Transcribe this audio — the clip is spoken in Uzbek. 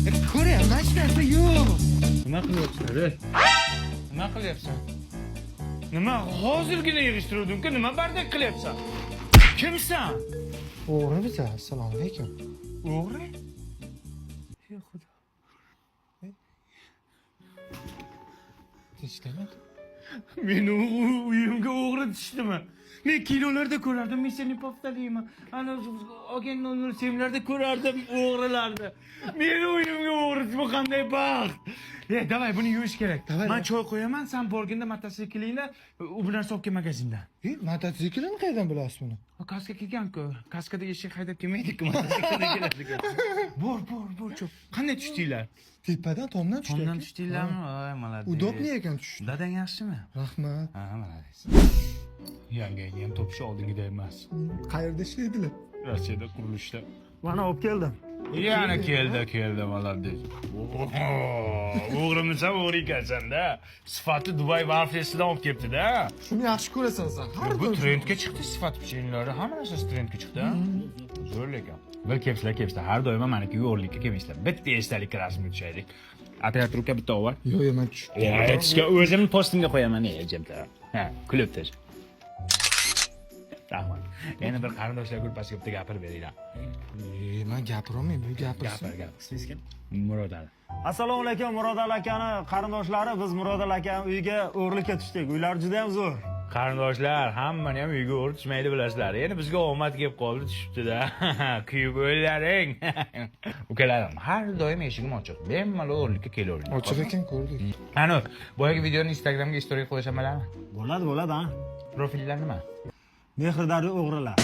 Ko'ryapman, hech narsa yo'q. Nima qilyapsan? Nima qilyapsan? Nima hozirgina yig'ishtiruvdim-ku, nima bardak qilyapsan? Kimsan? O'g'ri biza. Assalomu alaykum. O'g'ri? Ey xudo. Tinchlikmi? Meni uyimga o'g'ri tishdimi? Men kinolarda ko'rardim, Mission Impossible. Ana Agent 007larda ko'rardim o'g'rilarni. Meni uyimga o'g'ri bu qanday baxt? Davay buni yuvish kerak. Men choy qo'yaman, sen borganda mototsiklingni u bilan sopga magazindan. Mototsiklni qayerdan bilasiz buni? Kaska kelgan-ku. Kaskada eshik haydab kelmaydi-ku, mototsiklda keladi. Bor, cho'p. Qanday tushdinglar? Tepadan tomdan tushdi. Tomdan tushdinglarmi? Voy, malades. Udobniy ekan tushdi. Dadang yaxshimi? Rahmat. Ha, malades. Yangangi ham to'pishi oldingida emas. Qayerda ishlaydilar? Rossiyada qurilishda. Mana olib keldim. Yana keldi, malades. O'g'rimsan, o'g'ri ekansan-da. Sifati Dubai Warfest'idan olib kelibdi-da. Shuni yaxshi ko'rasan sen. Har Bu trendga chiqdi sifat pichenlari, hamma narsasi trendga chiqdi. Zo'r ekan. Bir kepsizlar. Har doim menikiga o'g'irlikka kelmaysizlar. Bitta esdalik rasmi tushaylik. Operatorga bitta ovar. Yo'q, men tushdim. Aytishga o'zimni postimga qo'yaman, jimta. Ha, kulibdi. Rahmat. Yana bir qarindoshlar gruppasiga bitta gapirib beringlar. Men gapiraman, bu gapirsin. Gapir. Siz kim? Murod aka. Assalomu alaykum Murod akani qarindoshlari. Biz Murod akani uyiga o'g'irlikka tushdik. Uylar juda ham zo'r. Qarindoshlar, hammani ham uyga o'rtishmaydi bilasizlar. Endi bizga omad kelib qoldi, tushibdi-da. Kuyib o'ylaring. Ukalarim, har doim eshigim ochiq. Bemalol o'g'irlikka kelavering. Ochiq ekan, ko'rdik. Ana, boyagi videoni Instagramga story qo'yisham bo'ladimi? Bo'ladi, ha. Profillar nima? Mehrdaryo o'g'rilar.